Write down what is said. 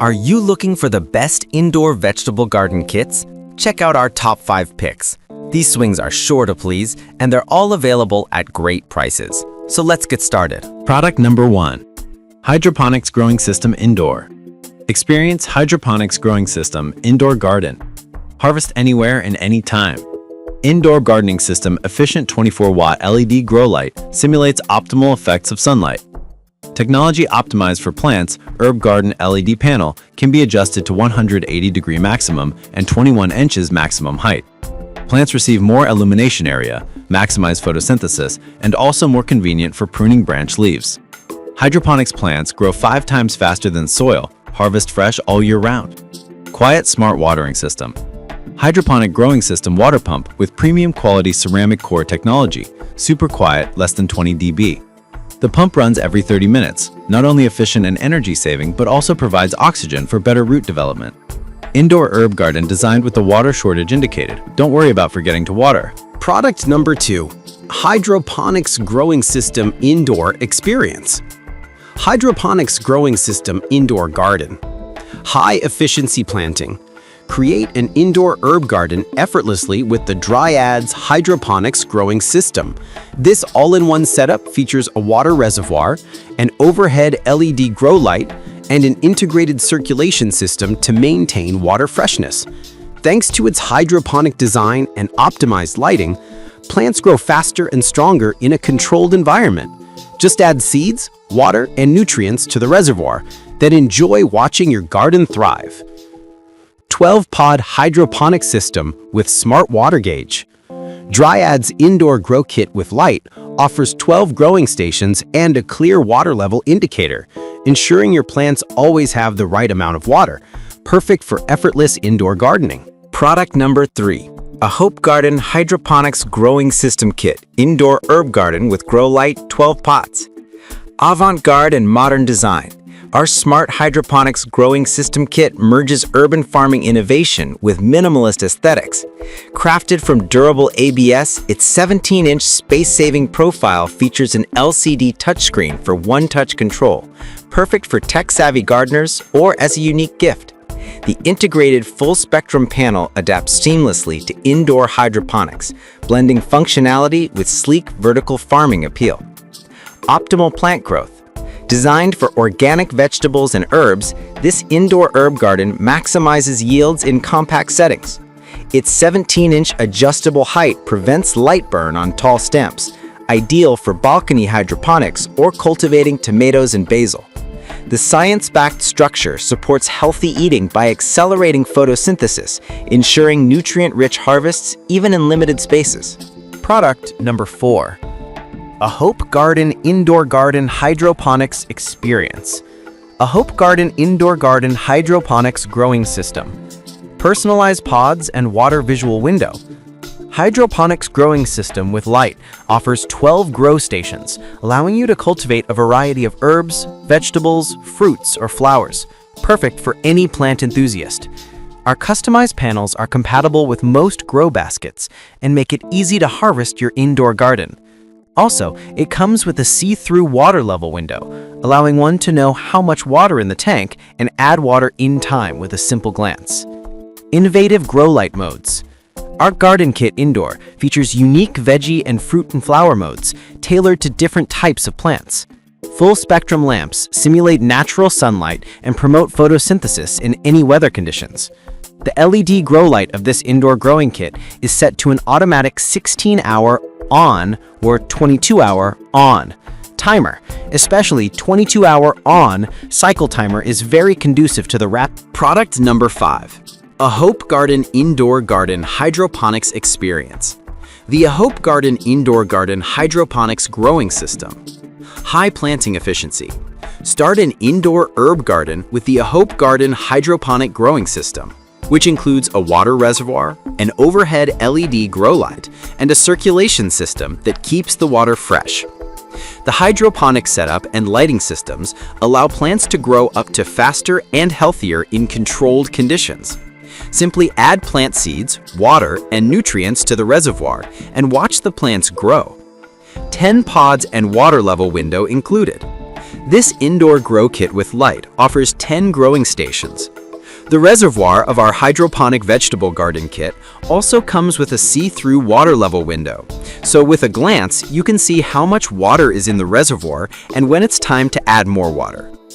Are you looking for the best indoor vegetable garden kits? Check out our top 5 picks. These swings are sure to please, and they're all available at great prices. So let's get started. Product number 1. Hydroponics Growing System Indoor. Experience Hydroponics Growing System Indoor Garden. Harvest anywhere and anytime. Indoor gardening system efficient 24-watt LED grow light simulates optimal effects of sunlight. Technology optimized for plants, herb garden LED panel can be adjusted to 180-degree maximum and 21 inches maximum height. Plants receive more illumination area, maximize photosynthesis, and also more convenient for pruning branch leaves. Hydroponics plants grow 5 times faster than soil, harvest fresh all year round. Quiet smart watering system. Hydroponic growing system water pump with premium quality ceramic core technology, super quiet, less than 20 dB. The pump runs every 30 minutes, not only efficient and energy saving, but also provides oxygen for better root development. Indoor herb garden designed with the water shortage indicated. Don't worry about forgetting to water. Product number 2, Hydroponics Growing System Indoor Experience. Hydroponics Growing System Indoor Garden. High efficiency planting. Create an indoor herb garden effortlessly with the Dryads Hydroponics Growing System. This all-in-one setup features a water reservoir, an overhead LED grow light, and an integrated circulation system to maintain water freshness. Thanks to its hydroponic design and optimized lighting, plants grow faster and stronger in a controlled environment. Just add seeds, water, and nutrients to the reservoir, then enjoy watching your garden thrive. 12-pod hydroponic system with smart water gauge. Dryad's indoor grow kit with light offers 12 growing stations and a clear water level indicator, ensuring your plants always have the right amount of water, perfect for effortless indoor gardening. Product number 3. A Hope Garden Hydroponics Growing System Kit Indoor Herb Garden with Grow Light 12 pots. Avant-garde and modern design. Our smart hydroponics growing system kit merges urban farming innovation with minimalist aesthetics. Crafted from durable ABS, its 17-inch space-saving profile features an LCD touchscreen for one-touch control, perfect for tech-savvy gardeners or as a unique gift. The integrated full-spectrum panel adapts seamlessly to indoor hydroponics, blending functionality with sleek vertical farming appeal. Optimal plant growth. Designed for organic vegetables and herbs, this indoor herb garden maximizes yields in compact settings. Its 17-inch adjustable height prevents light burn on tall stems, ideal for balcony hydroponics or cultivating tomatoes and basil. The science-backed structure supports healthy eating by accelerating photosynthesis, ensuring nutrient-rich harvests even in limited spaces. Product number 4. A Hope Garden Indoor Garden Hydroponics Experience. A Hope Garden Indoor Garden Hydroponics Growing System. Personalized pods and water visual window. Hydroponics Growing System with light offers 12 grow stations, allowing you to cultivate a variety of herbs, vegetables, fruits, or flowers, perfect for any plant enthusiast. Our customized panels are compatible with most grow baskets and make it easy to harvest your indoor garden. Also, it comes with a see-through water level window, allowing one to know how much water in the tank and add water in time with a simple glance. Innovative grow light modes. Our garden kit indoor features unique veggie and fruit and flower modes tailored to different types of plants. Full-spectrum lamps simulate natural sunlight and promote photosynthesis in any weather conditions. The LED grow light of this indoor growing kit is set to an automatic 16-hour on or 22-hour on timer. Especially 22-hour on cycle timer is very conducive to the Product number 5. A Hope Garden Indoor Garden Hydroponics Experience. The A Hope Garden Indoor Garden Hydroponics Growing System. High planting efficiency. Start an indoor herb garden with the A Hope Garden Hydroponic Growing System, which includes a water reservoir, an overhead LED grow light, and a circulation system that keeps the water fresh. The hydroponic setup and lighting systems allow plants to grow up to faster and healthier in controlled conditions. Simply add plant seeds, water, and nutrients to the reservoir and watch the plants grow. 10 pods and water level window included. This indoor grow kit with light offers 10 growing stations. The reservoir of our hydroponic vegetable garden kit also comes with a see-through water level window. So with a glance, you can see how much water is in the reservoir and when it's time to add more water.